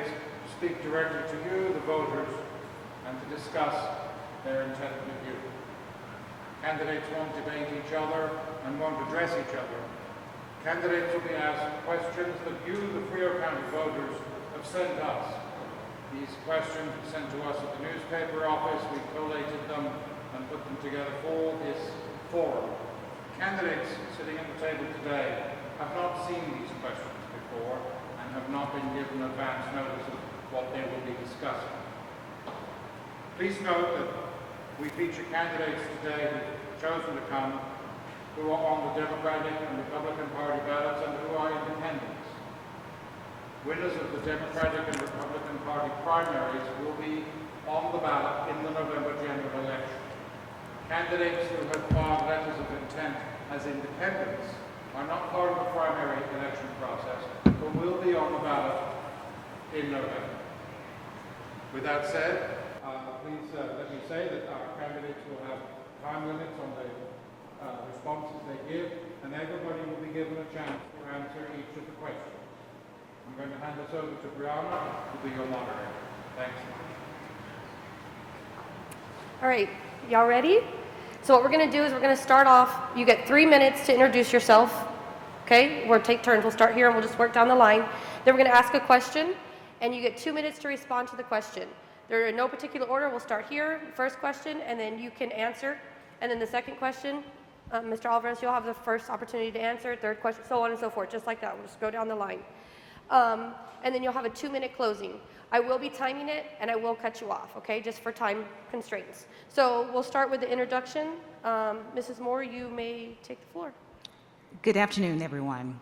to speak directly to you, the voters, and to discuss their intent with you. Candidates won't debate each other and won't address each other. Candidates will be asked questions that you, the Frio County voters, have sent us. These questions were sent to us at the newspaper office. We collated them and put them together for this forum. Candidates sitting at the table today have not seen these questions before and have not been given advance notice of what they will be discussing. Please note that we feature candidates today who have chosen to come who are on the Democratic and Republican Party ballots and who are independents. Winners of the Democratic and Republican Party primaries will be on the ballot in the November general election. Candidates who have filed letters of intent as independents are not part of the primary election process, but will be on the ballot in November. With that said, please let me say that our candidates will have time limits on the responses they give, and everybody will be given a chance to answer each of the questions. I'm going to hand this over to Brianna, who will be your moderator. Thanks. All right, y'all ready? So what we're going to do is we're going to start off. You get 3 minutes to introduce yourself. Okay, we'll take turns. We'll start here and we'll just work down the line. Then we're going to ask a question, and you get 2 minutes to respond to the question. They're in no particular order. We'll start here, first question, and then you can answer. And then the second question, Mr. Alvarez, you'll have the first opportunity to answer, third question, so on and so forth, just like that. We'll just go down the line. And then you'll have a 2-minute closing. I will be timing it, and I will cut you off, okay, just for time constraints. So we'll start with the introduction. Mrs. Moore, you may take the floor. Good afternoon, everyone.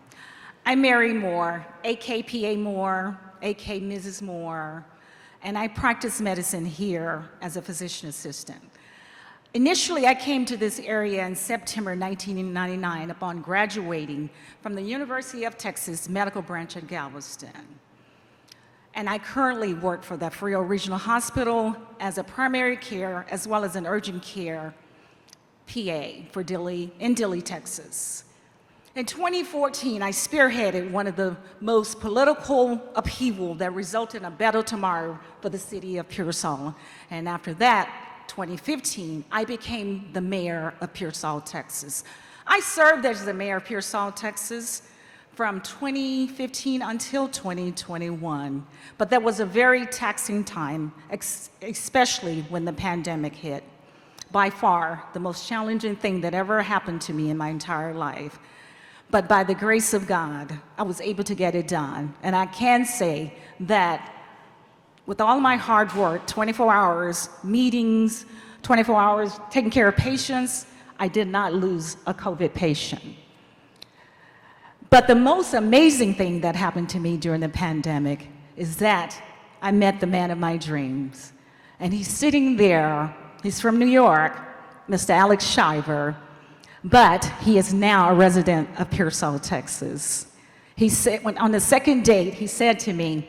I'm Mary Moore, AKPA Moore, AK Mrs. Moore, and I practice medicine here as a physician assistant. Initially, I came to this area in September 1999 upon graduating from the University of Texas Medical Branch at Galveston. And I currently work for the Frio Regional Hospital as a primary care as well as an urgent care PA for in Dilley, Texas. In 2014, I spearheaded one of the most political upheaval that resulted in a better tomorrow for the city of Pearsall. And after that, 2015, I became the mayor of Pearsall, Texas. I served as the mayor of Pearsall, Texas from 2015 until 2021. But that was a very taxing time, especially when the pandemic hit. By far, the most challenging thing that ever happened to me in my entire life. But by the grace of God, I was able to get it done. And I can say that with all my hard work, 24 hours, meetings, 24 hours taking care of patients, I did not lose a COVID patient. But the most amazing thing that happened to me during the pandemic is that I met the man of my dreams. And he's sitting there, he's from New York, Mr. Alex Shiver, but he is now a resident of Pearsall, Texas. He said, on the second date, he said to me,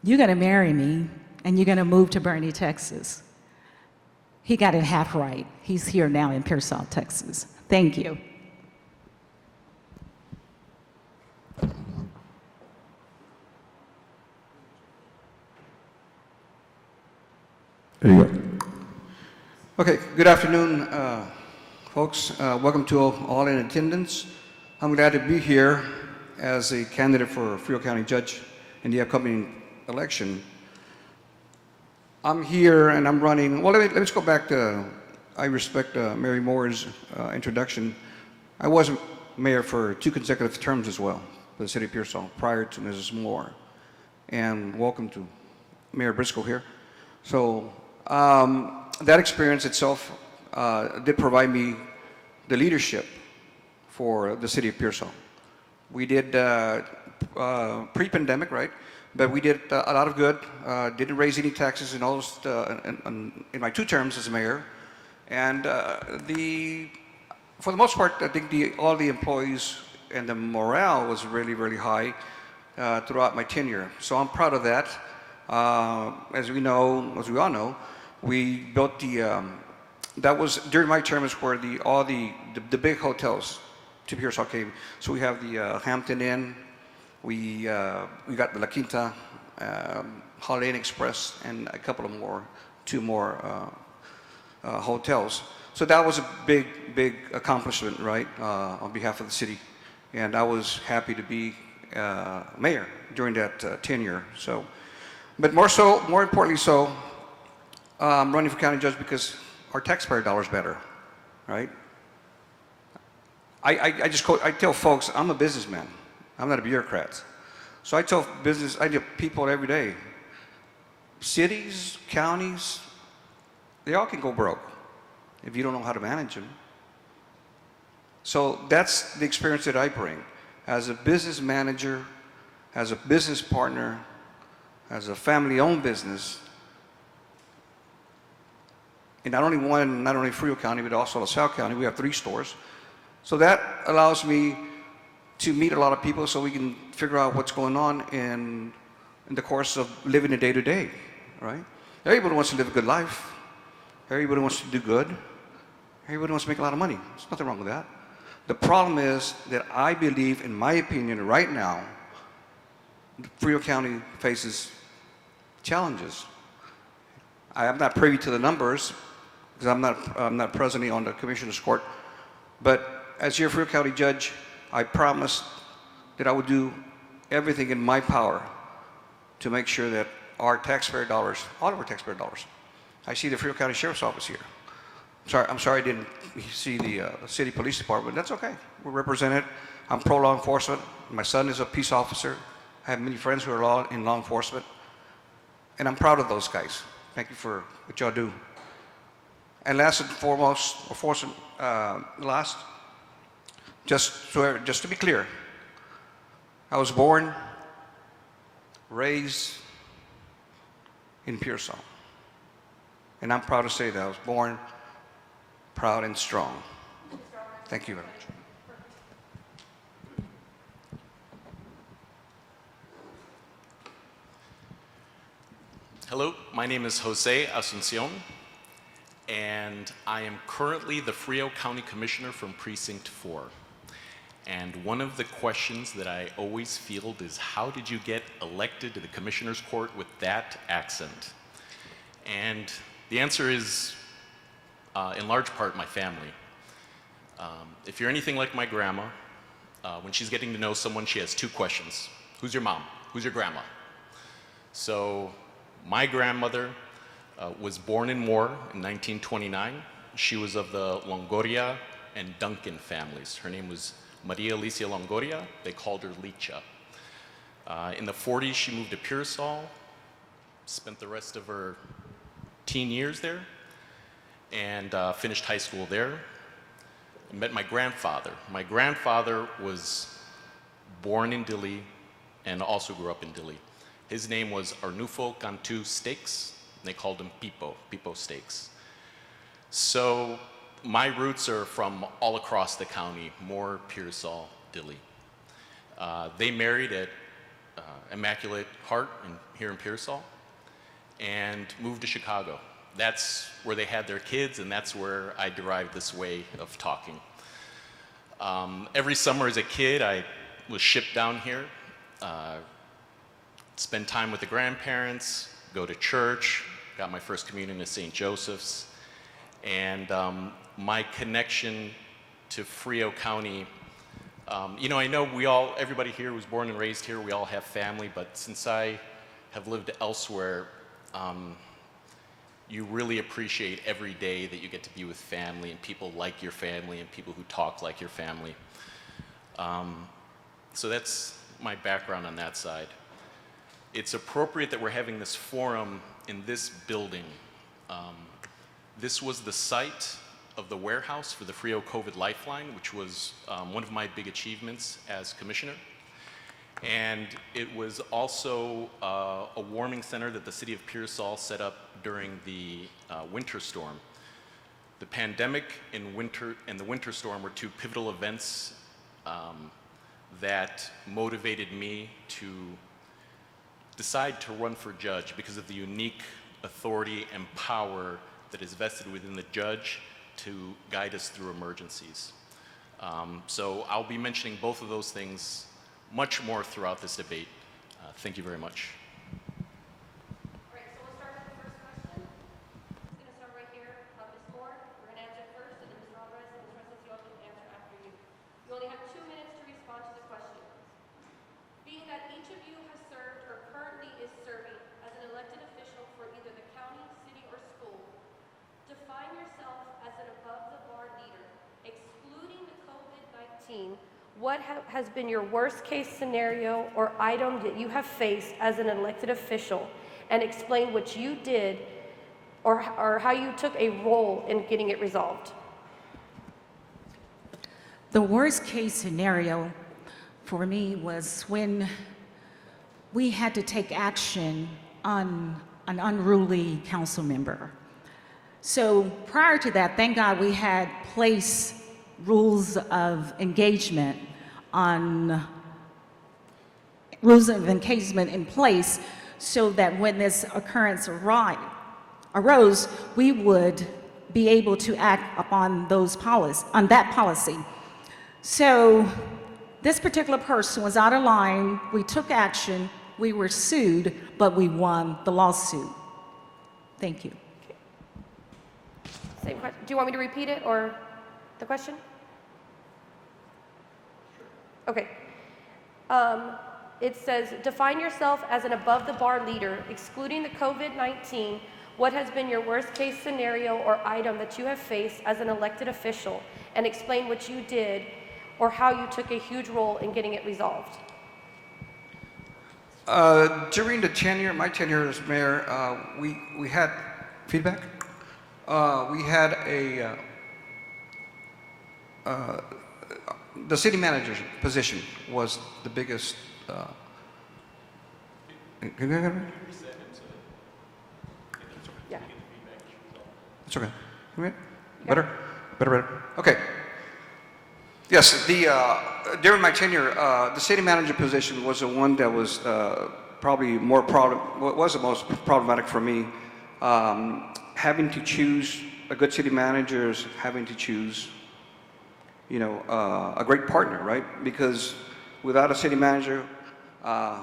"You're gonna marry me and you're gonna move to Bernie, Texas." He got it half right. He's here now in Pearsall, Texas. Thank you. There you go. Okay, good afternoon, folks. Welcome to all in attendance. I'm glad to be here as a candidate for Frio County Judge in the upcoming election. I'm here and I'm running. Well, let's go back to, I respect Mary Moore's introduction. I was mayor for 2 consecutive terms as well for the city of Pearsall prior to Mrs. Moore. And welcome to Mayor Briscoe here. So that experience itself did provide me the leadership for the city of Pearsall. We did pre-pandemic, right? But we did a lot of good. Didn't raise any taxes in almost in my 2 terms as mayor, and for the most part, I think all the employees and the morale was really, really high throughout my tenure. So I'm proud of that. As we all know, we built that was during my term is where all the big hotels to Pearsall came. So we have the Hampton Inn, we got the La Quinta Holiday Inn Express, and a couple of more, two more hotels. So that was a big, big accomplishment, right, on behalf of the city. And I was happy to be mayor during that tenure. So, but more importantly so, I'm running for county judge because our taxpayer dollar is better, right? I tell folks, I'm a businessman. I'm not a bureaucrat. So I tell people every day, cities, counties, they all can go broke if you don't know how to manage them. So that's the experience that I bring as a business manager, as a business partner, as a family-owned business. And not only Frio County, but also LaSalle County. We have 3 stores. So that allows me to meet a lot of people so we can figure out what's going on in the course of living the day-to-day, right? Everybody wants to live a good life. Everybody wants to do good. Everybody wants to make a lot of money. There's nothing wrong with that. The problem is that I believe, in my opinion, right now, Frio County faces challenges. I am not privy to the numbers because I'm not presently on the Commissioner's Court, but as your Frio County Judge, I promised that I would do everything in my power to make sure that our taxpayer dollars, all of our taxpayer dollars, I see the Frio County Sheriff's Office here. I'm sorry I didn't see the City Police Department. That's okay. We're represented. I'm pro-law enforcement. My son is a peace officer. I have many friends who are in law enforcement. And I'm proud of those guys. Thank you for what y'all do. And last and foremost, just to be clear, I was born, raised in Pearsall. And I'm proud to say that I was born proud and strong. Thank you very much. Hello, my name is Jose Asuncion, and I am currently the Frio County Commissioner from Precinct 4. And one of the questions that I always field is, how did you get elected to the Commissioner's Court with that accent? And the answer is, in large part, my family. If you're anything like my grandma, when she's getting to know someone, she has 2 questions. Who's your mom? Who's your grandma? So my grandmother was born in Moore in 1929. She was of the Longoria and Duncan families. Her name was Maria Alicia Longoria. They called her Licha. In the 40s, she moved to Pearsall, spent the rest of her teen years there, and finished high school there. I met my grandfather. My grandfather was born in Dili and also grew up in Dili. His name was Arnulfo Cantu Steaks. They called him Pipo Steaks. So my roots are from all across the county, Moore, Pearsall, Dili. They married at Immaculate Heart here in Pearsall and moved to Chicago. That's where they had their kids, and that's where I derived this way of talking. Every summer as a kid, I was shipped down here, spend time with the grandparents, go to church, got my first communion at St. Joseph's, and my connection to Frio County, I know everybody here was born and raised here, we all have family, but since I have lived elsewhere, you really appreciate every day that you get to be with family and people like your family and people who talk like your family. So that's my background on that side. It's appropriate that we're having this forum in this building. This was the site of the warehouse for the Frio COVID Lifeline, which was one of my big achievements as commissioner. And it was also a warming center that the city of Pearsall set up during the winter storm. The pandemic and the winter storm were 2 pivotal events that motivated me to decide to run for judge because of the unique authority and power that is vested within the judge to guide us through emergencies. So I'll be mentioning both of those things much more throughout this debate. Thank you very much. Define yourself as an above-the-bar leader. Excluding the COVID-19, what has been your worst-case scenario or item that you have faced as an elected official, and explain what you did or how you took a role in getting it resolved. The worst case scenario for me was when we had to take action on an unruly council member. So prior to that, thank God we had placed rules of engagement in place so that when this occurrence arose, we would be able to act upon that policy. So this particular person was out of line. We took action. We were sued, but we won the lawsuit. Thank you. Same question. Do you want me to repeat it or the question? Okay. It says, define yourself as an above-the-bar leader, excluding the COVID-19. What has been your worst-case scenario or item that you have faced as an elected official, and explain what you did or how you took a huge role in getting it resolved? During my tenure as mayor, we had feedback. We had the city manager's position was the biggest. Yeah. It's okay. Better? Better. Okay. Yes, during my tenure, the city manager position was the one that was probably was the most problematic for me. Having to choose a good city manager is having to choose, a great partner, right? Because without a city manager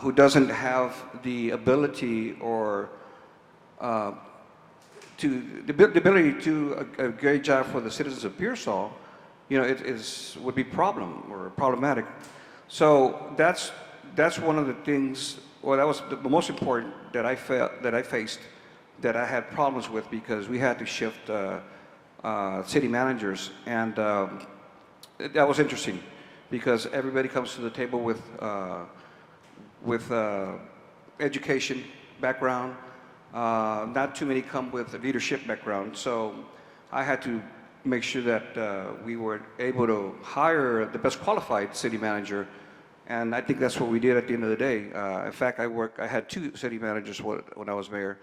who doesn't have the ability or the ability to do a great job for the citizens of Pearsall, would be problematic. So that's one of the things, or that was the most important that I faced, that I had problems with, because we had to shift city managers, and that was interesting because everybody comes to the table with education background. Not too many come with a leadership background, so I had to make sure that we were able to hire the best qualified city manager, and I think that's what we did at the end of the day. In fact, I had two city managers when I was mayor,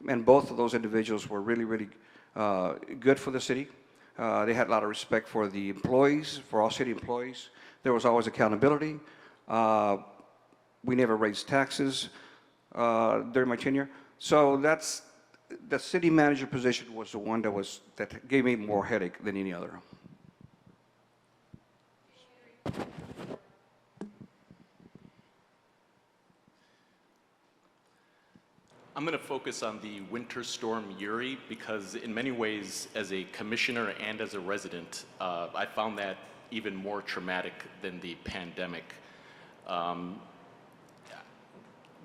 and both of those individuals were really, really good for the city. They had a lot of respect for the employees, for all city employees. There was always accountability. We never raised taxes during my tenure. So the city manager position was the one that gave me more headache than any other. I'm going to focus on the winter storm Uri because in many ways, as a commissioner and as a resident, I found that even more traumatic than the pandemic.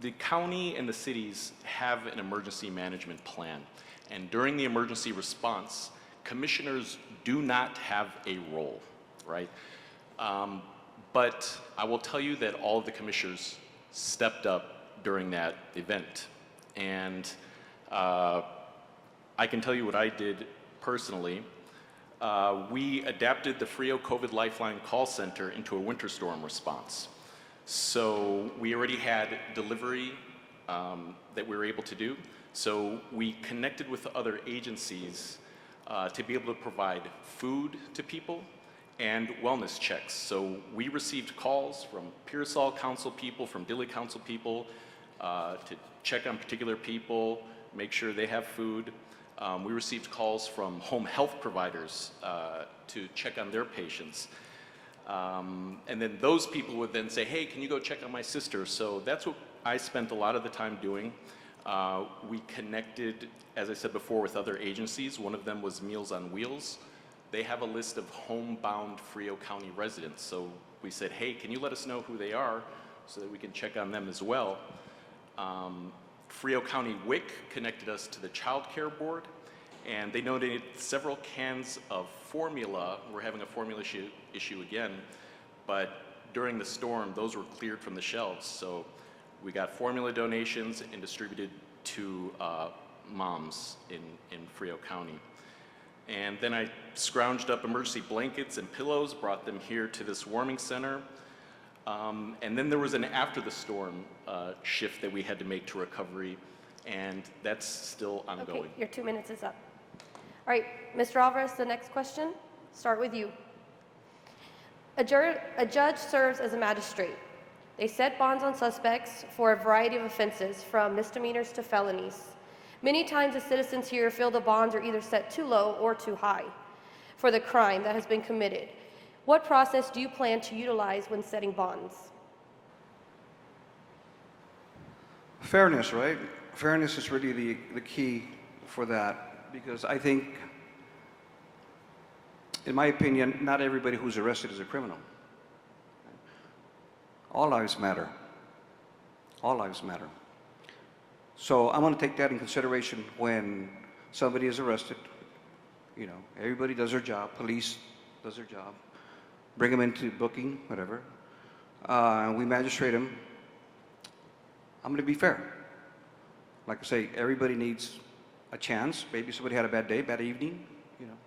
The county and the cities have an emergency management plan, and during the emergency response, commissioners do not have a role, right? But I will tell you that all of the commissioners stepped up during that event. And I can tell you what I did personally. We adapted the Frio COVID Lifeline call center into a winter storm response. So we already had delivery that we were able to do. So we connected with other agencies to be able to provide food to people and wellness checks. So we received calls from Pearsall Council people, from Dilley Council people, to check on particular people, make sure they have food. We received calls from home health providers to check on their patients. And then those people would then say, hey, can you go check on my sister? So that's what I spent a lot of the time doing. We connected, as I said before, with other agencies. One of them was Meals on Wheels. They have a list of homebound Frio County residents. So we said, hey, can you let us know who they are so that we can check on them as well? Frio County WIC connected us to the Child Care Board, and they donated several cans of formula. We're having a formula issue again, but during the storm, those were cleared from the shelves. So we got formula donations and distributed to moms in Frio County. And then I scrounged up emergency blankets and pillows, brought them here to this warming center. And then there was an after the storm shift that we had to make to recovery, and that's still ongoing. Okay, your 2 minutes is up. All right, Mr. Alvarez, the next question, start with you. A judge serves as a magistrate. They set bonds on suspects for a variety of offenses, from misdemeanors to felonies. Many times the citizens here feel the bonds are either set too low or too high for the crime that has been committed. What process do you plan to utilize when setting bonds? Fairness, right? Fairness is really the key for that, because I think, in my opinion, not everybody who's arrested is a criminal. All lives matter. All lives matter. So I'm going to take that in consideration when somebody is arrested. You know, everybody does their job. Police does their job. Bring them into booking, whatever. We magistrate them. I'm going to be fair. Like I say, everybody needs a chance. Maybe somebody had a bad day, bad evening. You know,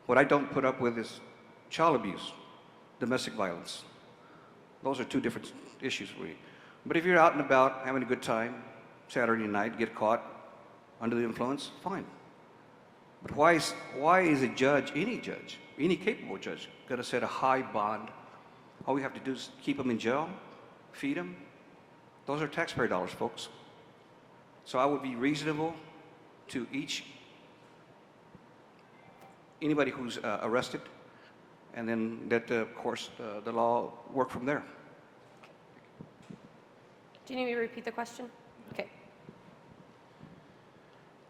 what I don't put up with is child abuse, domestic violence. Those are two different issues for me. But if you're out and about having a good time, Saturday night, get caught under the influence, fine. But why is a judge, any capable judge, going to set a high bond? All we have to do is keep them in jail, feed them. Those are taxpayer dollars, folks. So I would be reasonable to anybody who's arrested, and then let, of course, the law work from there. Do you need me to repeat the question? Okay.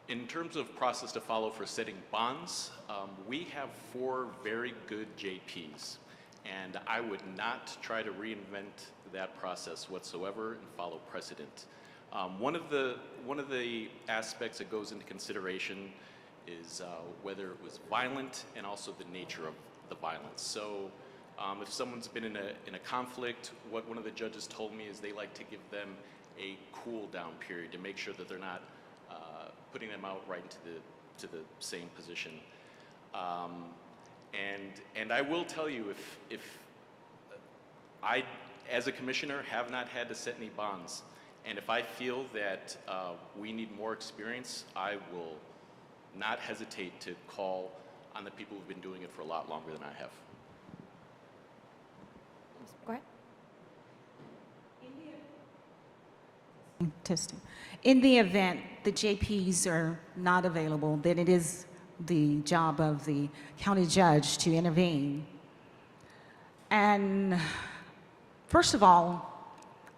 In terms of process to follow for setting bonds, we have 4 very good JPs, and I would not try to reinvent that process whatsoever and follow precedent. One of the aspects that goes into consideration is whether it was violent and also the nature of the violence. So if someone's been in a conflict, what one of the judges told me is they like to give them a cool down period to make sure that they're not putting them out right into the same position. And I will tell you, if I, as a commissioner, have not had to set any bonds, and if I feel that we need more experience, I will not hesitate to call on the people who've been doing it for a lot longer than I have. Go ahead. Testing. In the event the JPs are not available, then it is the job of the county judge to intervene. And first of all,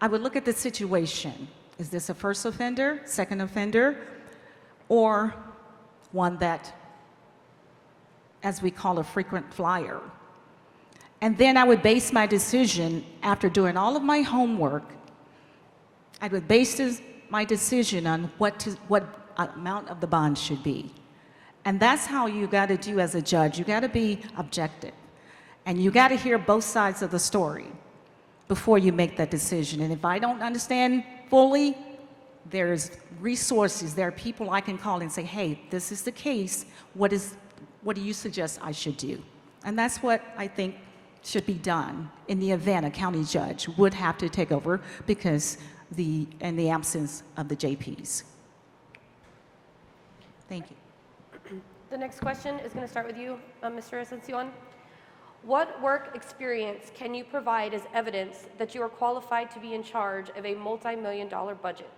I would look at the situation. Is this a first offender, second offender, or one that, as we call, a frequent flyer? And then I would base my decision, after doing all of my homework, I would base my decision on what amount of the bond should be. And that's how you got to do as a judge. You got to be objective. And you got to hear both sides of the story before you make that decision. And if I don't understand fully, there's resources, there are people I can call and say, hey, this is the case. What do you suggest I should do? And that's what I think should be done in the event a county judge would have to take over because in the absence of the JPs. Thank you. The next question is going to start with you, Mr. Ascension. What work experience can you provide as evidence that you are qualified to be in charge of a multi-million-dollar budget?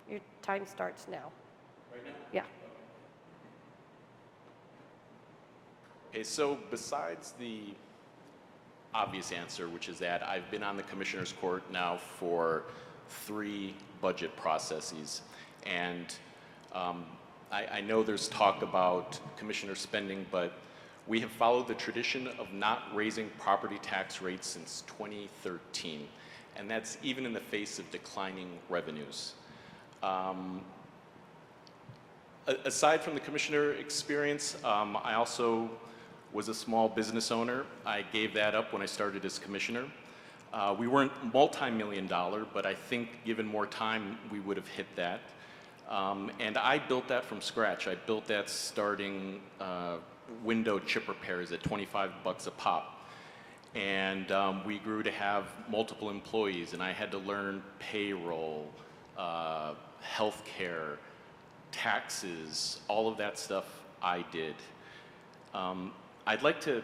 Your time starts now. Right now? Yeah. Okay, so besides the obvious answer, which is that I've been on the Commissioner's Court now for 3 budget processes, and I know there's talk about Commissioner spending, but We have followed the tradition of not raising property tax rates since 2013, and that's even in the face of declining revenues. Aside from the commissioner experience, I also was a small business owner. I gave that up when I started as commissioner. We weren't multi-million-dollar, but I think given more time, we would have hit that. And I built that from scratch. I built that starting window chip repairs at 25 bucks a pop. And we grew to have multiple employees, and I had to learn payroll, healthcare, taxes, all of that stuff I did. I'd like to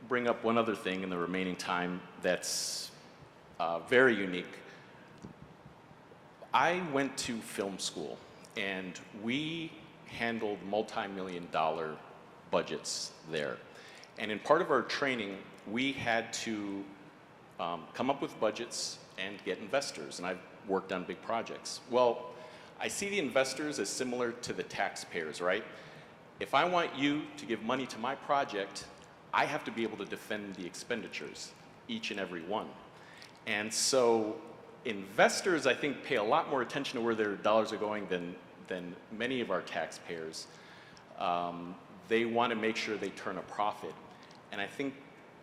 bring up one other thing in the remaining time that's very unique. I went to film school, and we handled multi-million-dollar budgets there. And in part of our training, we had to come up with budgets and get investors, and I've worked on big projects. Well, I see the investors as similar to the taxpayers, right? If I want you to give money to my project, I have to be able to defend the expenditures, each and every one. And so investors, I think, pay a lot more attention to where their dollars are going than many of our taxpayers. They want to make sure they turn a profit. And I think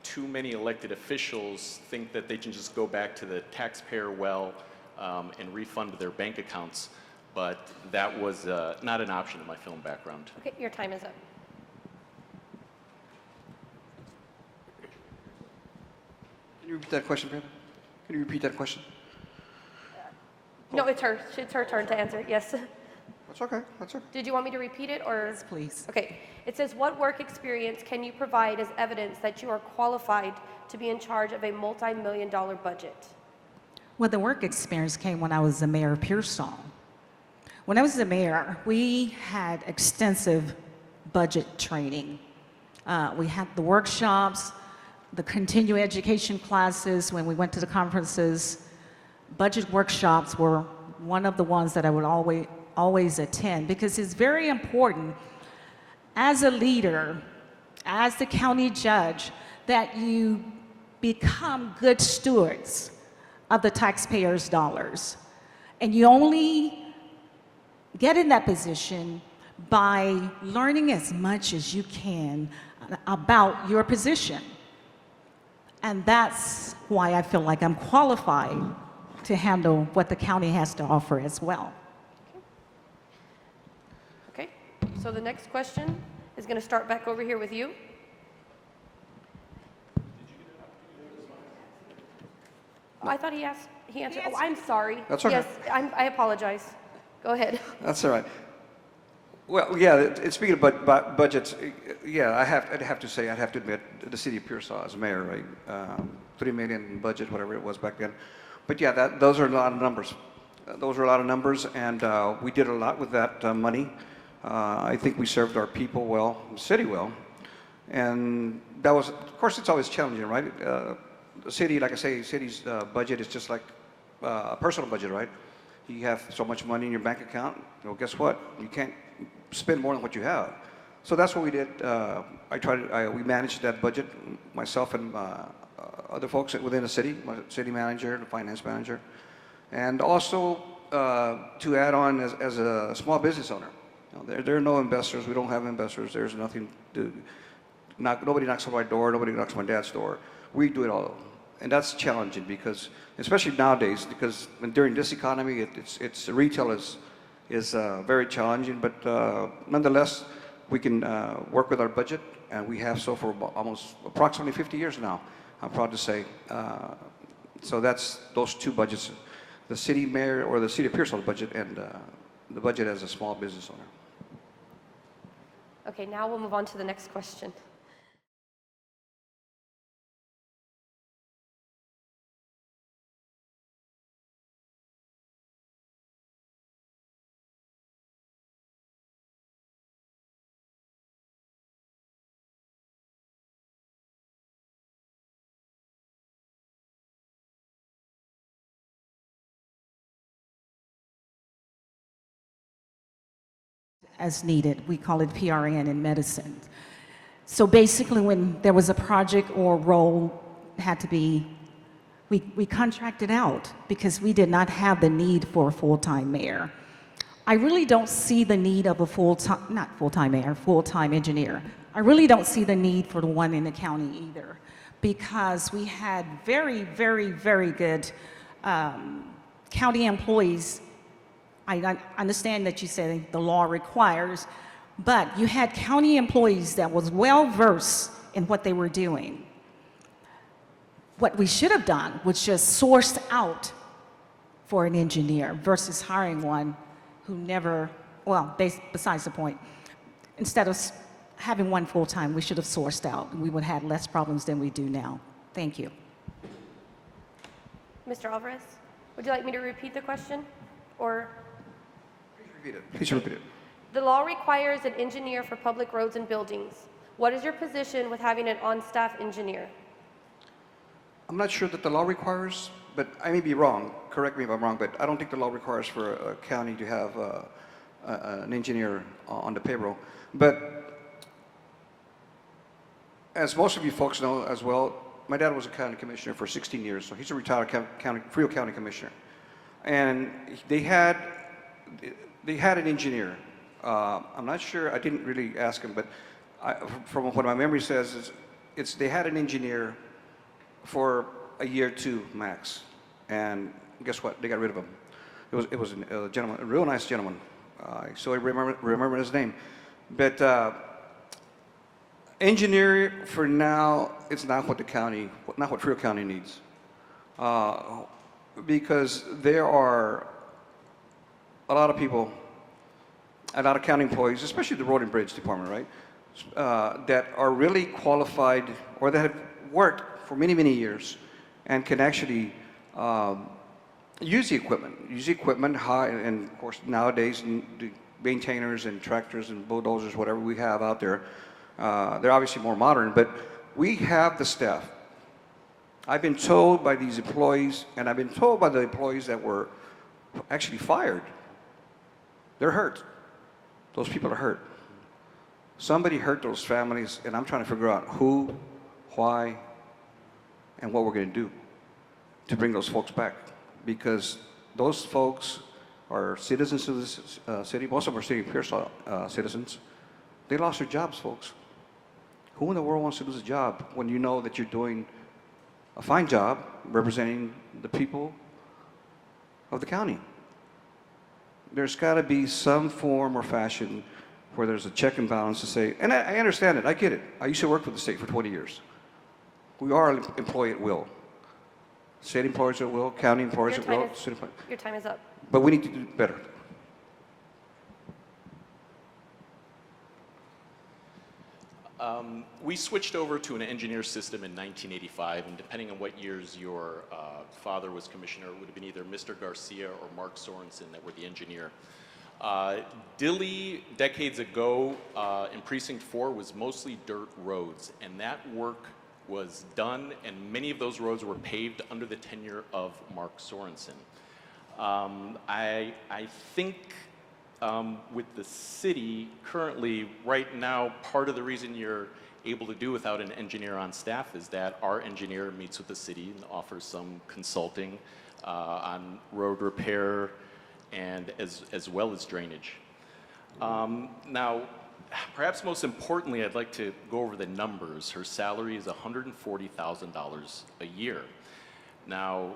too many elected officials think that they can just go back to the taxpayer well and refund their bank accounts. But that was not an option in my film background. Okay, your time is up. Can you repeat that question, Pam? Can you repeat that question? No, it's her turn to answer. Yes. That's okay. That's okay. Did you want me to repeat it or? Yes, please. Okay. It says, what work experience can you provide as evidence that you are qualified to be in charge of a multi-million-dollar budget? Well, the work experience came when I was the mayor of Pearsall. When I was the mayor, we had extensive budget training. We had the workshops, the continuing education classes when we went to the conferences. Budget workshops were one of the ones that I would always attend because it's very important as a leader, as the county judge, that you become good stewards of the taxpayers' dollars. And you only get in that position by learning as much as you can about your position. And that's why I feel like I'm qualified to handle what the county has to offer as well. Okay. So the next question is going to start back over here with you. Oh, I thought he answered. Oh, I'm sorry. That's okay. Yes, I apologize. Go ahead. That's all right. Well, yeah, speaking of budgets, yeah, I'd have to admit, the city of Pearsall as mayor, right? $3 million budget, whatever it was back then. But yeah, those are a lot of numbers. Those are a lot of numbers, and we did a lot with that money. I think we served our people well, the city well, and that was, of course, it's always challenging, right? The city, like I say, city's budget is just like a personal budget, right? You have so much money in your bank account. Well, guess what? You can't spend more than what you have. So that's what we did. We managed that budget, myself and other folks within the city, my city manager, the finance manager, and also to add on as a small business owner. You know, there are no investors. We don't have investors. There's nothing to. Nobody knocks on my door. Nobody knocks on my dad's door. We do it all. And that's challenging because, especially nowadays, because during this economy, it's retail is very challenging. But nonetheless, we can work with our budget, and we have so for approximately 50 years now. I'm proud to say. So that's those two budgets: the city mayor or the city of Pearsall budget, and the budget as a small business owner. Okay, now we'll move on to the next question. As needed. We call it PRN in medicine. So basically, when there was a project or role had to be, we contracted out because we did not have the need for a full-time mayor. I really don't see the need of a full-time, not full-time mayor, full-time engineer. I really don't see the need for the one in the county either, because we had very, very, very good county employees. I understand that you said the law requires, but you had county employees that was well-versed in what they were doing. What we should have done was just sourced out for an engineer versus hiring one who never, well, besides the point, instead of having one full-time, we should have sourced out. We would have had less problems than we do now. Thank you. Mr. Alvarez, would you like me to repeat the question? Or Please repeat it. Please repeat it. the law requires an engineer for public roads and buildings. What is your position with having an on-staff engineer? I'm not sure that the law requires, but I may be wrong. Correct me if I'm wrong, but I don't think the law requires for a county to have an engineer on the payroll. But as most of you folks know as well, my dad was a county commissioner for 16 years, so he's a retired Frio County commissioner. And they had an engineer. I'm not sure, I didn't really ask him, but from what my memory says, they had an engineer for a year or two max. And guess what? They got rid of him. It was a gentleman, a real nice gentleman. So I remember his name. But engineer for now, it's not what Frio County needs. Because there are a lot of people, a lot of county employees, especially the Road and Bridge Department, right, that are really qualified or that have worked for many, many years and can actually use the equipment, and of course nowadays the maintainers and tractors and bulldozers, whatever we have out there, they're obviously more modern, but we have the staff. I've been told by these employees, and I've been told by the employees that were actually fired, they're hurt. Those people are hurt. Somebody hurt those families, and I'm trying to figure out who, why, and what we're going to do to bring those folks back. Because those folks are citizens of this city. Most of them are City of Pearsall citizens. They lost their jobs, folks. Who in the world wants to lose a job when you know that you're doing a fine job representing the people of the county? There's got to be some form or fashion where there's a check and balance to say, and I understand it, I get it. I used to work for the state for 20 years. We are employed at will. State employees at will, county employees at will. Your time is up. But we need to do better. We switched over to an engineer system in 1985, and depending on what years your father was commissioner, it would have been either Mr. Garcia or Mark Sorensen that were the engineer. Dilley, decades ago, in Precinct 4 was mostly dirt roads, and that work was done, and many of those roads were paved under the tenure of Mark Sorensen. I think with the city currently, right now, part of the reason you're able to do without an engineer on staff is that our engineer meets with the city and offers some consulting on road repair and as well as drainage. Now, perhaps most importantly, I'd like to go over the numbers. Her salary is $140,000 a year. Now,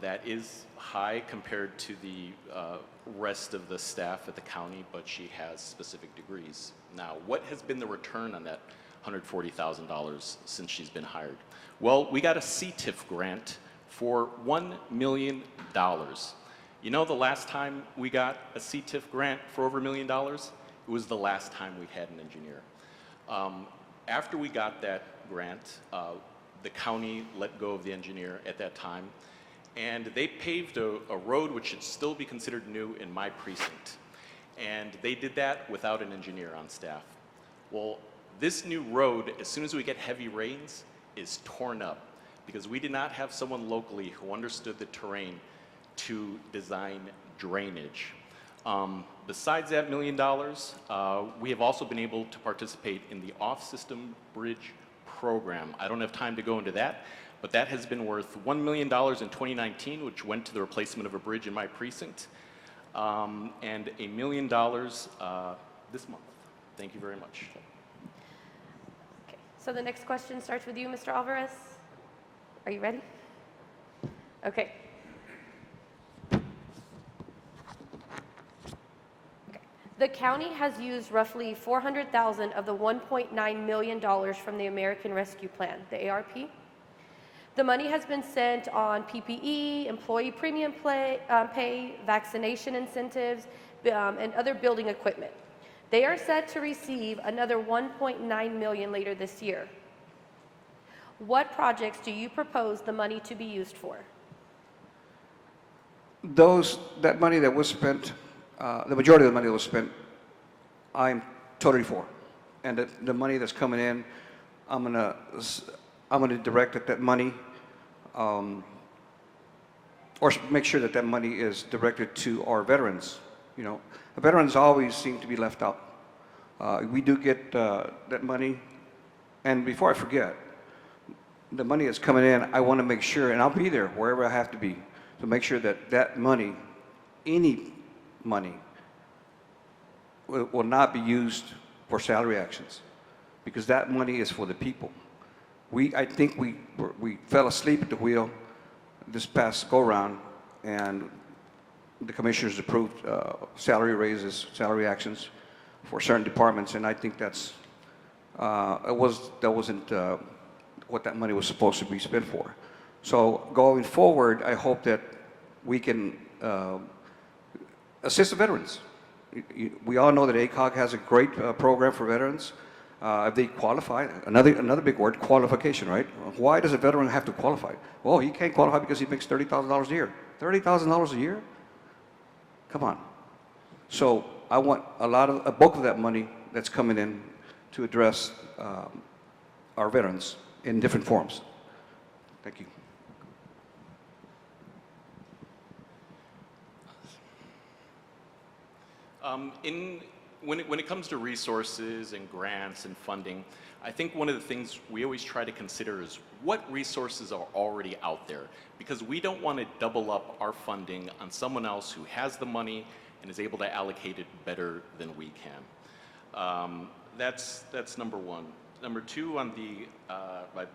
that is high compared to the rest of the staff at the county, but she has specific degrees. Now, what has been the return on that $140,000 since she's been hired? Well, we got a CTIF grant for $1 million. You know the last time we got a CTIF grant for over $1 million? It was the last time we had an engineer. After we got that grant, the county let go of the engineer at that time, and they paved a road which should still be considered new in my precinct. And they did that without an engineer on staff. Well, this new road, as soon as we get heavy rains, is torn up because we did not have someone locally who understood the terrain to design drainage. Besides that $1 million, we have also been able to participate in the off-system bridge program. I don't have time to go into that, but that has been worth $1 million in 2019, which went to the replacement of a bridge in my precinct, and $1 million this month. Thank you very much. Okay, so the next question starts with you, Mr. Alvarez. Are you ready? Okay. The county has used roughly $400,000 of the $1.9 million from the American Rescue Plan, the ARP. The money has been spent on PPE, employee premium pay, vaccination incentives, and other building equipment. They are set to receive another $1.9 million later this year. What projects do you propose the money to be used for? That money that was spent, the majority of the money that was spent, I'm totally for. And the money that's coming in, I'm gonna direct that money, or make sure that money is directed to our veterans. You know, the veterans always seem to be left out. We do get that money, and before I forget, the money that's coming in, I want to make sure, and I'll be there wherever I have to be, to make sure that money, any money, will not be used for salary actions, because that money is for the people. I think we fell asleep at the wheel this past go-round, and the commissioners approved salary raises, salary actions for certain departments, and I think that wasn't what that money was supposed to be spent for. So going forward, I hope that we can assist the veterans. We all know that ACOG has a great program for veterans. If they qualify, another big word, qualification, right? Why does a veteran have to qualify? Well, he can't qualify because he makes $30,000 a year. $30,000 a year? Come on. So I want a bulk of that money that's coming in to address our veterans in different forms. Thank you. When it comes to resources and grants and funding, I think one of the things we always try to consider is what resources are already out there, because we don't want to double up our funding on someone else who has the money and is able to allocate it better than we can. That's number one. Number two, on I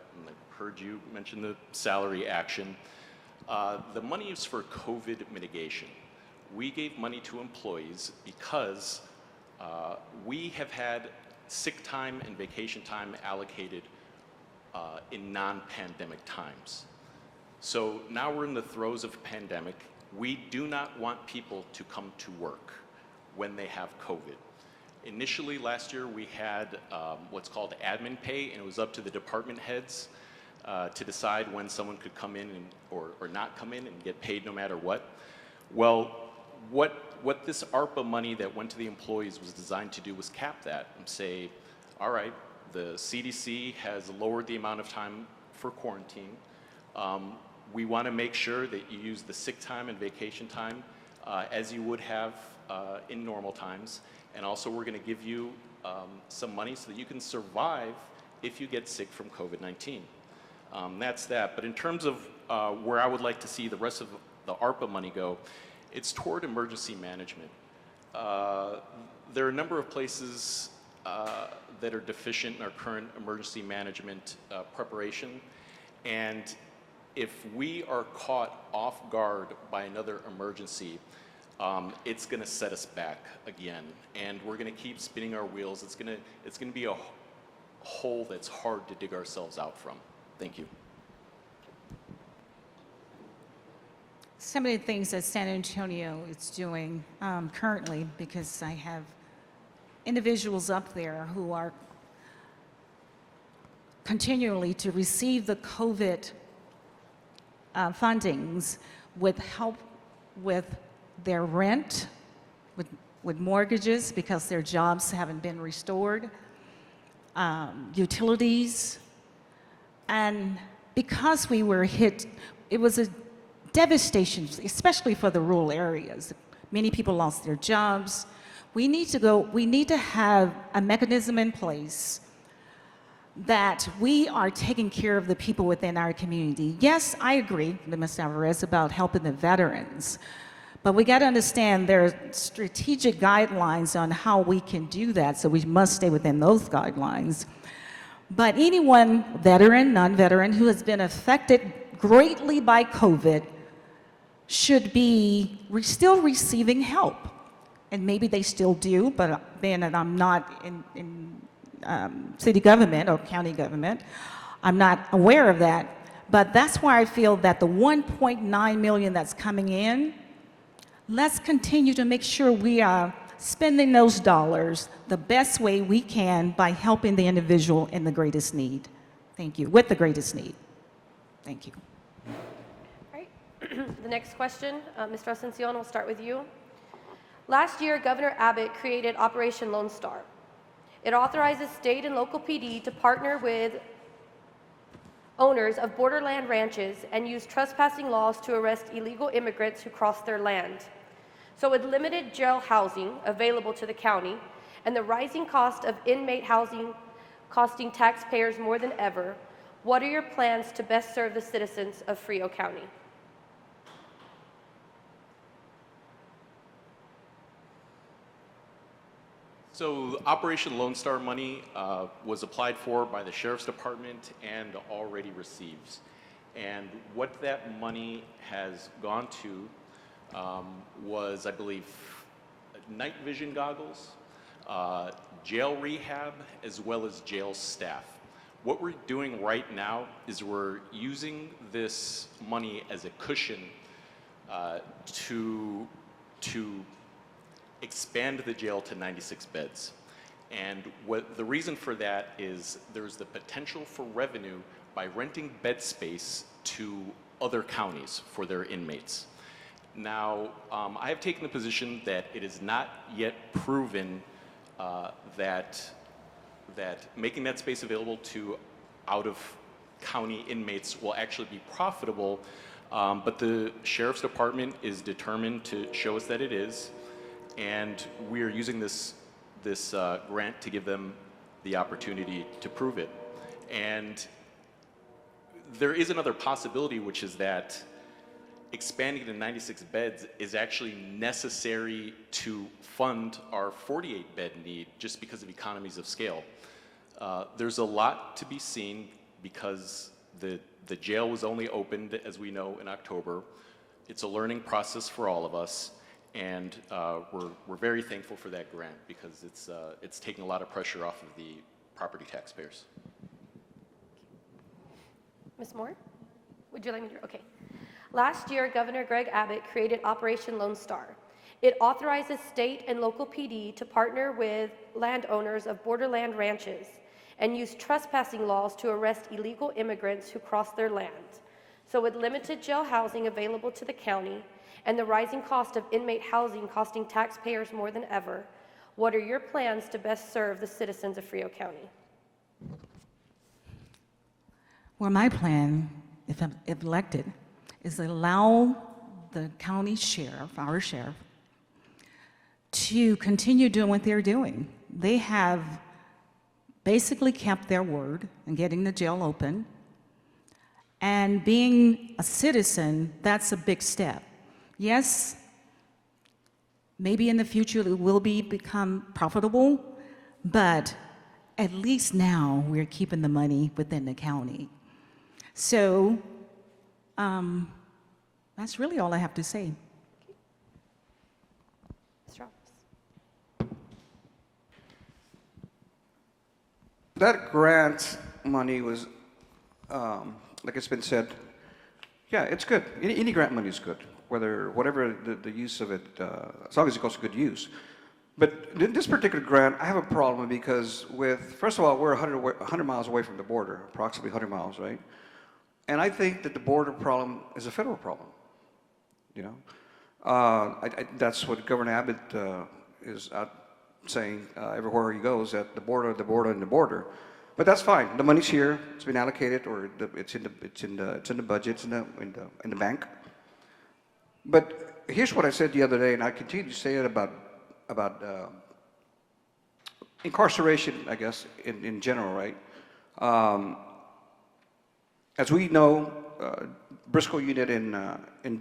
heard you mention the salary action. The money is for COVID mitigation. We gave money to employees because we have had sick time and vacation time allocated in non-pandemic times. So now we're in the throes of a pandemic. We do not want people to come to work when they have COVID. Initially last year we had what's called admin pay, and it was up to the department heads to decide when someone could come in or not come in and get paid no matter what. Well, what this ARPA money that went to the employees was designed to do was cap that and say, all right, the CDC has lowered the amount of time for quarantine. We want to make sure that you use the sick time and vacation time as you would have in normal times. And also we're going to give you some money so that you can survive if you get sick from COVID-19. That's that. But in terms of where I would like to see the rest of the ARPA money go, it's toward emergency management. There are a number of places that are deficient in our current emergency management preparation. And if we are caught off guard by another emergency, it's going to set us back again, and we're going to keep spinning our wheels. It's going to be a hole that's hard to dig ourselves out from. Thank you. Some of the things that San Antonio is doing currently, because I have individuals up there who are continually to receive the COVID fundings with help with their rent, with mortgages because their jobs haven't been restored, utilities, and because we were hit, it was a devastation, especially for the rural areas. Many people lost their jobs. We need to have a mechanism in place that we are taking care of the people within our community. Yes, I agree with Ms. Alvarez about helping the veterans, but we got to understand there are strategic guidelines on how we can do that, so we must stay within those guidelines. But anyone, veteran, non-veteran, who has been affected greatly by COVID should be still receiving help. And maybe they still do, but being that I'm not in city government or county government, I'm not aware of that. But that's why I feel that the 1.9 million that's coming in, let's continue to make sure we are spending those dollars the best way we can by helping the individual in the greatest need. Thank you. With the greatest need. Thank you. All right. The next question, Mr. Asuncion, we'll start with you. Last year, Governor Abbott created Operation Lone Star. It authorizes state and local PD to partner with owners of borderland ranches and use trespassing laws to arrest illegal immigrants who cross their land. So with limited jail housing available to the county and the rising cost of inmate housing costing taxpayers more than ever, what are your plans to best serve the citizens of Frio County? So Operation Lone Star money was applied for by the Sheriff's Department and already received. And what that money has gone to was, I believe, night vision goggles, jail rehab, as well as jail staff. What we're doing right now is we're using this money as a cushion to expand the jail to 96 beds. And what the reason for that is there's the potential for revenue by renting bed space to other counties for their inmates. Now, I have taken the position that it is not yet proven that making that space available to out-of-county inmates will actually be profitable, but the Sheriff's Department is determined to show us that it is. And we are using this grant to give them the opportunity to prove it. And there is another possibility, which is that expanding to 96 beds is actually necessary to fund our 48-bed need just because of economies of scale. There's a lot to be seen because the jail was only opened, as we know, in October. It's a learning process for all of us. And we're very thankful for that grant because it's taking a lot of pressure off of the property taxpayers. Ms. Moore, would you like me to? Okay. Last year, Governor Greg Abbott created Operation Lone Star. It authorizes state and local PD to partner with landowners of borderland ranches and use trespassing laws to arrest illegal immigrants who cross their land. So with limited jail housing available to the county and the rising cost of inmate housing costing taxpayers more than ever, what are your plans to best serve the citizens of Frio County? Well, my plan, if elected, is to allow the county sheriff, our sheriff, to continue doing what they're doing. They have basically kept their word in getting the jail open. And being a citizen, that's a big step. Yes, maybe in the future it will become profitable, but at least now we're keeping the money within the county. So that's really all I have to say. Ms. Ross. That grant money was, like it's been said, yeah, it's good. Any grant money is good, whatever the use of it, as long as it goes to good use. But in this particular grant, I have a problem because first of all, we're 100 miles away from the border, approximately 100 miles, right? And I think that the border problem is a federal problem, you know? That's what Governor Abbott is out saying everywhere he goes, that the border, and the border. But that's fine. The money's here. It's been allocated, or it's in the budget. It's in the bank. But here's what I said the other day, and I continue to say it about incarceration, I guess, in general, right? As we know, Briscoe unit in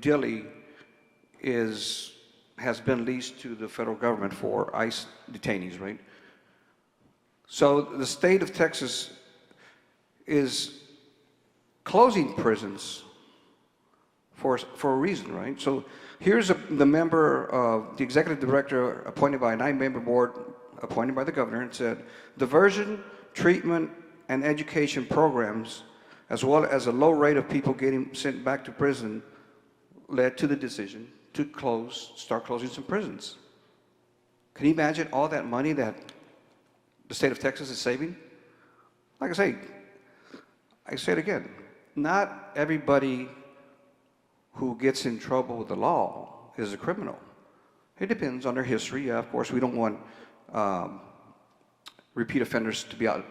Dilley has been leased to the federal government for ICE detainees, right? So the state of Texas is closing prisons for a reason, right? So here's the member of the executive director appointed by a 9-member board appointed by the governor and said, diversion, treatment, and education programs, as well as a low rate of people getting sent back to prison, led to the decision to start closing some prisons. Can you imagine all that money that the state of Texas is saving? Like I say it again, not everybody who gets in trouble with the law is a criminal. It depends on their history. Yeah, of course, we don't want repeat offenders to be out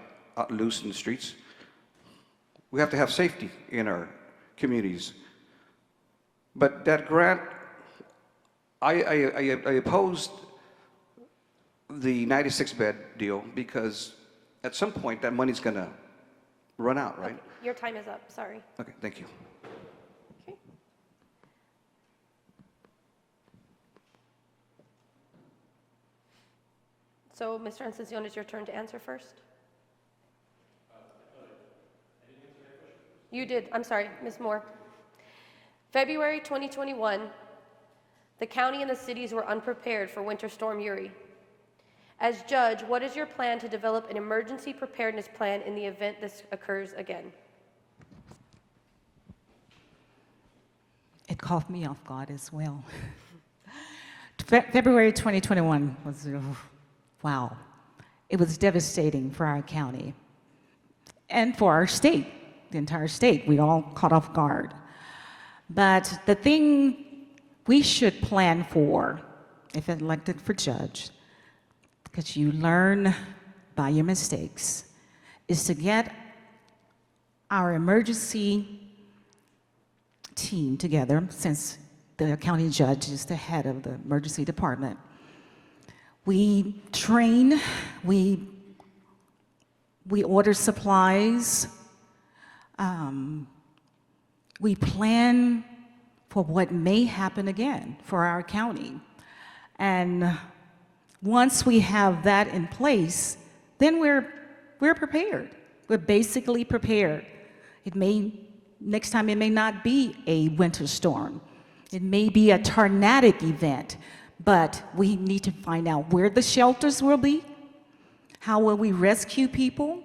loose in the streets. We have to have safety in our communities. But that grant, I opposed the 96-bed deal because at some point that money's going to run out, right? Okay, your time is up, sorry. Okay, thank you. Okay. So, Mr. Encencion, it's your turn to answer first. You did, I'm sorry, Ms. Moore. February 2021, the county and the cities were unprepared for Winter Storm Uri. As judge, what is your plan to develop an emergency preparedness plan in the event this occurs again? It caught me off guard as well. February 2021 was, wow. It was devastating for our county and for our state, the entire state. We all caught off guard. But the thing we should plan for, if elected for judge, because you learn by your mistakes, is to get our emergency team together, since the county judge is the head of the emergency department. We train, we order supplies, we plan for what may happen again for our county. And once we have that in place, then we're prepared. We're basically prepared. Next time it may not be a winter storm. It may be a tornadic event, but we need to find out where the shelters will be. How will we rescue people?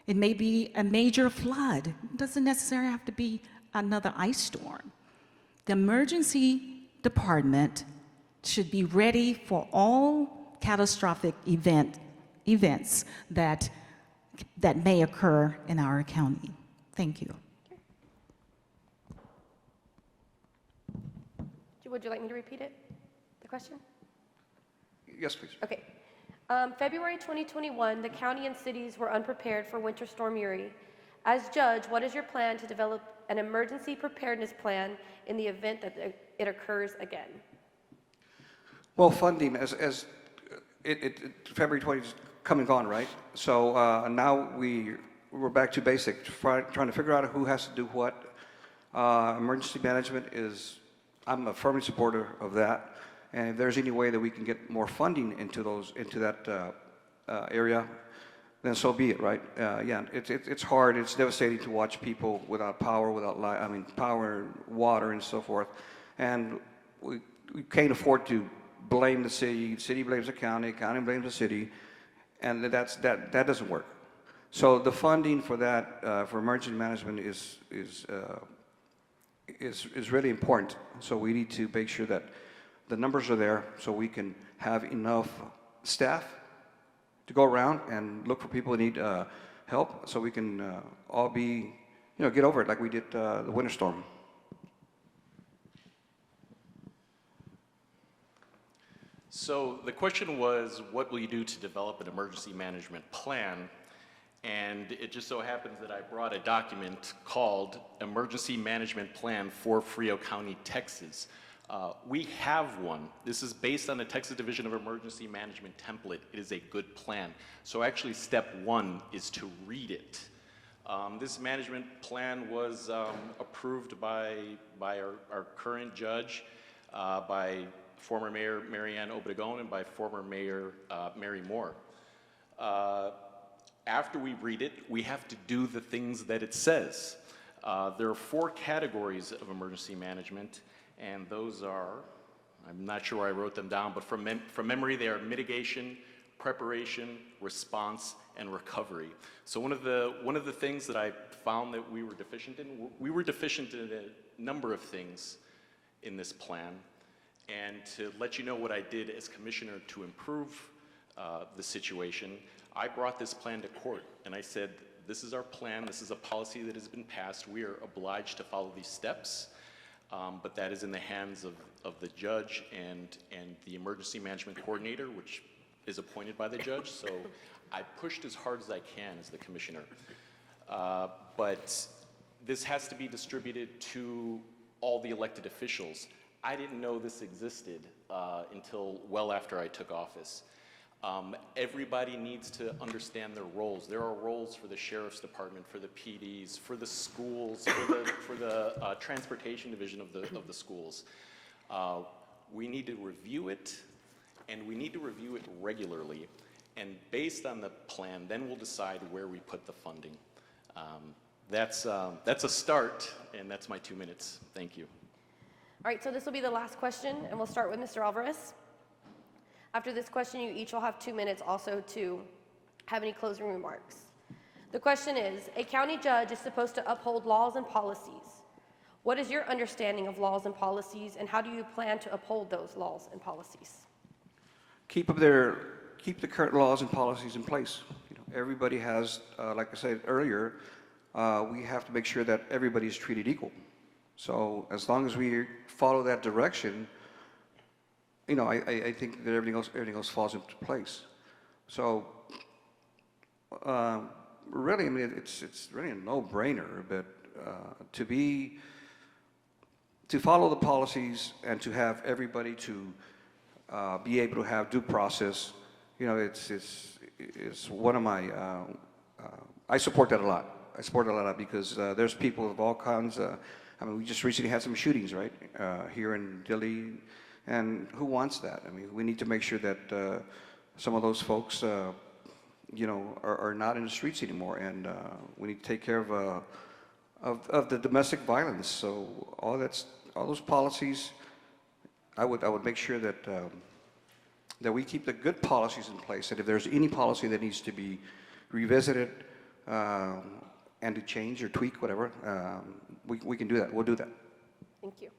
It may be a major flood. It doesn't necessarily have to be another ice storm. The emergency department should be ready for all catastrophic events that may occur in our county. Thank you. Would you like me to repeat it, the question? Yes, please. Okay. February 2021, the county and cities were unprepared for Winter Storm Uri. As judge, what is your plan to develop an emergency preparedness plan in the event that it occurs again? Well, funding, February 20 is come and gone, right? So now we're back to basic, trying to figure out who has to do what. Emergency management I'm a firm supporter of that. And if there's any way that we can get more funding into that area, then so be it, right? Yeah, it's hard. It's devastating to watch people without power, without light. I mean, power, water, and so forth. And we can't afford to blame the city. The city blames the county. County blames the city, and that doesn't work. So the funding for that for emergency management is really important. So we need to make sure that the numbers are there so we can have enough staff to go around and look for people who need help, so we can all be, get over it like we did the winter storm. So the question was, what will you do to develop an emergency management plan? And it just so happens that I brought a document called Emergency Management Plan for Frio County, Texas. We have one. This is based on the Texas Division of Emergency Management template. It is a good plan. So actually step one is to read it. This management plan was approved by our current judge, by former Mayor Marianne Obregon and by former Mayor Mary Moore. After we read it, we have to do the things that it says. There are 4 categories of emergency management, and those are, I'm not sure I wrote them down, but from memory, they are mitigation, preparation, response, and recovery. So one of the things that I found that we were deficient in a number of things in this plan. And to let you know what I did as commissioner to improve the situation, I brought this plan to court, and I said, this is our plan, this is a policy that has been passed, we are obliged to follow these steps, but that is in the hands of the judge and the emergency management coordinator, which is appointed by the judge. So I pushed as hard as I can as the commissioner. But this has to be distributed to all the elected officials. I didn't know this existed until well after I took office. Everybody needs to understand their roles. There are roles for the sheriff's department, for the PDs, for the schools, for the transportation division of the schools. We need to review it, and we need to review it regularly. And based on the plan, then we'll decide where we put the funding. That's a start, and that's my 2 minutes. Thank you. All right, so this will be the last question, and we'll start with Mr. Alvarez. After this question, you each will have 2 minutes also to have any closing remarks. The question is, a county judge is supposed to uphold laws and policies. What is your understanding of laws and policies, and how do you plan to uphold those laws and policies? Keep the current laws and policies in place. You know, everybody has, like I said earlier, we have to make sure that everybody is treated equal. So as long as we follow that direction, you know, I think that everything else falls into place. So really, I mean, it's really a no-brainer, but to follow the policies and to have everybody to be able to have due process, you know, it's one of my, I support that a lot. I support it a lot because there's people of all kinds. I mean, we just recently had some shootings, right, here in Dilley, and who wants that? I mean, we need to make sure that some of those folks, you know, are not in the streets anymore, and we need to take care of the domestic violence. So all those policies, I would make sure that that we keep the good policies in place, and if there's any policy that needs to be revisited and to change or tweak, whatever, we can do that. We'll do that. Thank you.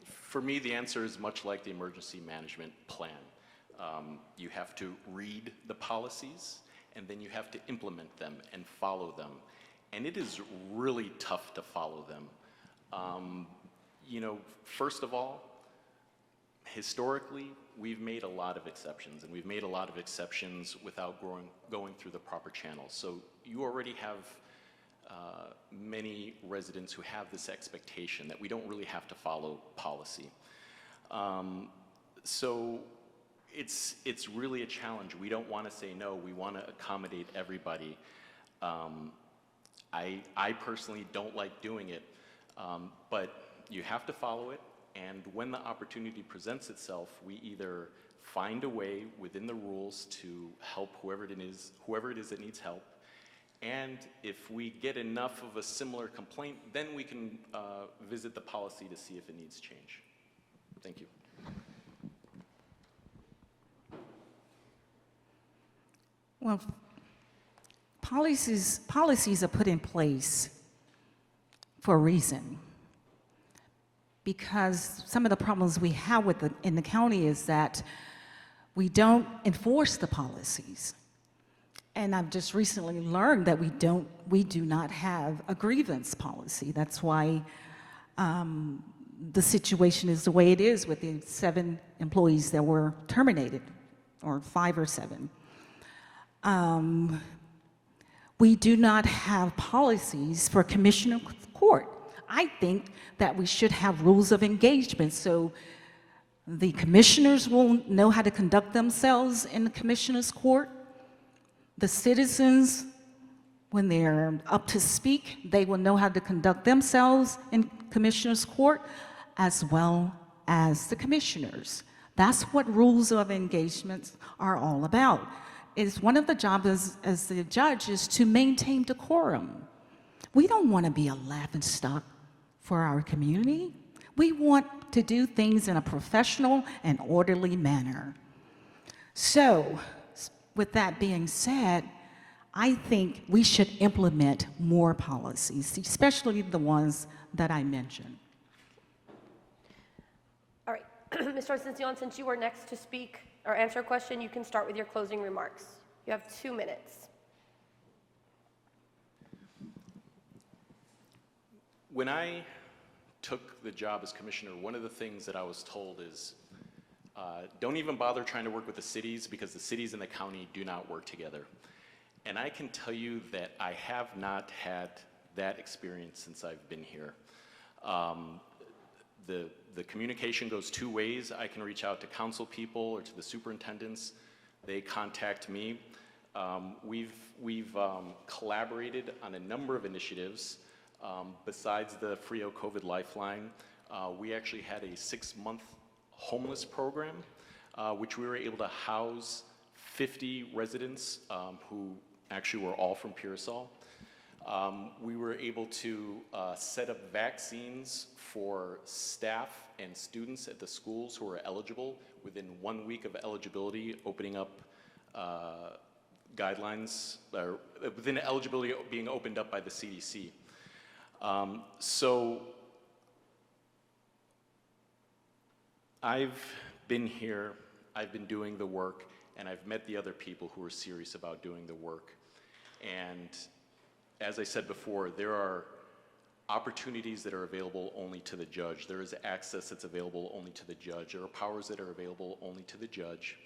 For me, the answer is much like the emergency management plan. You have to read the policies, and then you have to implement them and follow them. And it is really tough to follow them. You know, first of all, historically, we've made a lot of exceptions, and we've made a lot of exceptions without going through the proper channels. So you already have many residents who have this expectation that we don't really have to follow policy. So it's really a challenge. We don't want to say no. We want to accommodate everybody. I personally don't like doing it, but you have to follow it, and when the opportunity presents itself, we either find a way within the rules to help whoever it is that needs help, and if we get enough of a similar complaint, then we can visit the policy to see if it needs change. Thank you. Well, policies are put in place for a reason, because some of the problems we have in the county is that we don't enforce the policies. And I've just recently learned that we do not have a grievance policy. That's why the situation is the way it is with the 7 employees that were terminated, or 5 or 7. We do not have policies for commissioner court. I think that we should have rules of engagement so the commissioners will know how to conduct themselves in the commissioner's court. The citizens, when they're up to speak, they will know how to conduct themselves in commissioner's court, as well as the commissioners. That's what rules of engagement are all about. Is one of the jobs as the judge is to maintain decorum. We don't want to be a laughingstock for our community. We want to do things in a professional and orderly manner. So, with that being said, I think we should implement more policies, especially the ones that I mentioned. All right, Mr. Asuncion, since you were next to speak or answer a question, you can start with your closing remarks. You have 2 minutes. When I took the job as commissioner, one of the things that I was told is, don't even bother trying to work with the cities because the cities and the county do not work together. And I can tell you that I have not had that experience since I've been here. The communication goes 2 ways. I can reach out to council people or to the superintendents. They contact me. We've collaborated on a number of initiatives. Besides the Frio COVID Lifeline, we actually had a 6-month homeless program, which we were able to house 50 residents who actually were all from Pearsall. We were able to set up vaccines for staff and students at the schools who were eligible within 1 week of eligibility, opening up guidelines, or within eligibility being opened up by the CDC. So I've been here, I've been doing the work, and I've met the other people who are serious about doing the work. And as I said before, there are opportunities that are available only to the judge. There is access that's available only to the judge. There are powers that are available only to the judge.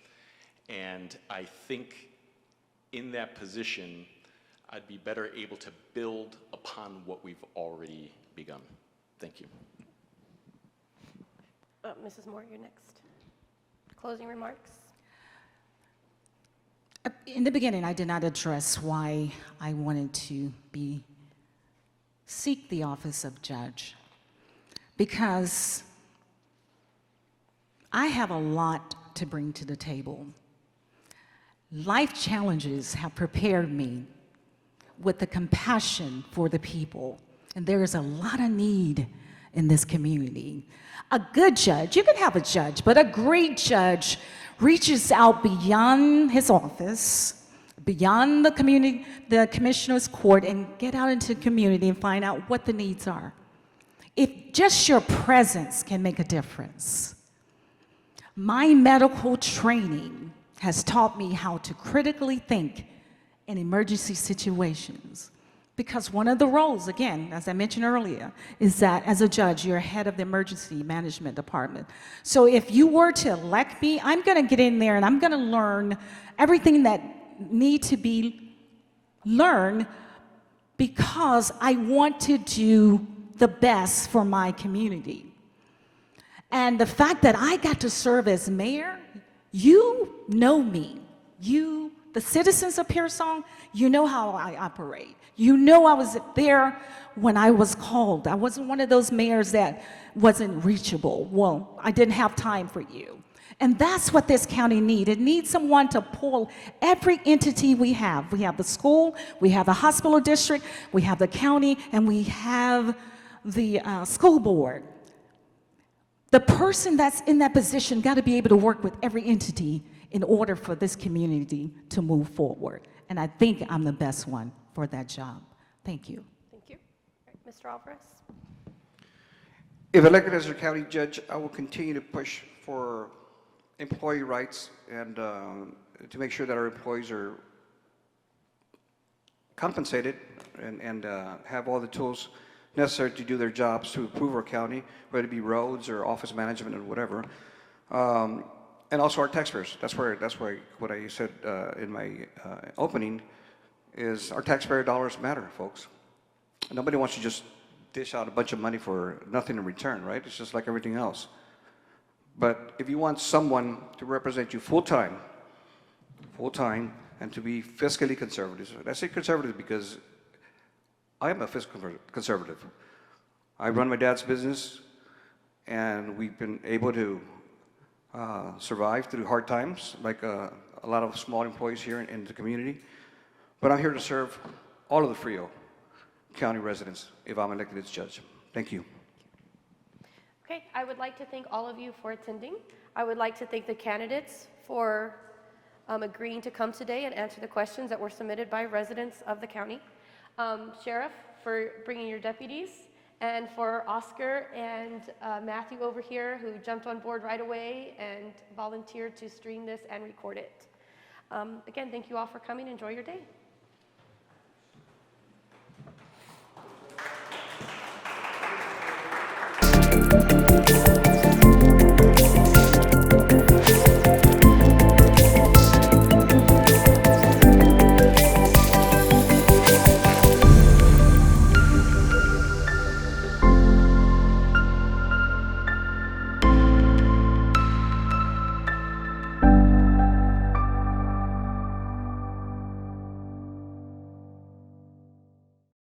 And I think in that position, I'd be better able to build upon what we've already begun. Thank you. Mrs. Moore, you're next. Closing remarks? In the beginning, I did not address why I wanted to seek the office of judge, because I have a lot to bring to the table. Life challenges have prepared me with the compassion for the people, and there is a lot of need in this community. A good judge, you can have a judge, but a great judge reaches out beyond his office, beyond the community, the commissioner's court, and get out into the community and find out what the needs are. If just your presence can make a difference. My medical training has taught me how to critically think in emergency situations. Because one of the roles, again, as I mentioned earlier, is that as a judge, you're head of the emergency management department. So if you were to elect me, I'm going to get in there and I'm going to learn everything that needs to be learned, because I want to do the best for my community. And the fact that I got to serve as mayor, you know me. The citizens of Pearsall, you know how I operate. You know I was there when I was called. I wasn't one of those mayors that wasn't reachable. Well, I didn't have time for you. And that's what this county needs. It needs someone to pull every entity we have. We have the school, we have the hospital district, we have the county, and we have the school board. The person that's in that position got to be able to work with every entity in order for this community to move forward. And I think I'm the best one for that job. Thank you. Thank you. All right, Mr. Alvarez? If elected as a county judge, I will continue to push for employee rights and to make sure that our employees are compensated and have all the tools necessary to do their jobs to improve our county, whether it be roads or office management or whatever. And also our taxpayers. That's where what I said in my opening is our taxpayer dollars matter, folks. Nobody wants to just dish out a bunch of money for nothing in return, right? It's just like everything else. But if you want someone to represent you full-time, and to be fiscally conservative, and I say conservative because I am a fiscal conservative. I run my dad's business, and we've been able to survive through hard times, like a lot of small employees here in the community. But I'm here to serve all of the Frio County residents if I'm elected as judge. Thank you. Okay, I would like to thank all of you for attending. I would like to thank the candidates for agreeing to come today and answer the questions that were submitted by residents of the county. Sheriff, for bringing your deputies, and for Oscar and Matthew over here, who jumped on board right away and volunteered to stream this and record it. Again, thank you all for coming. Enjoy your day.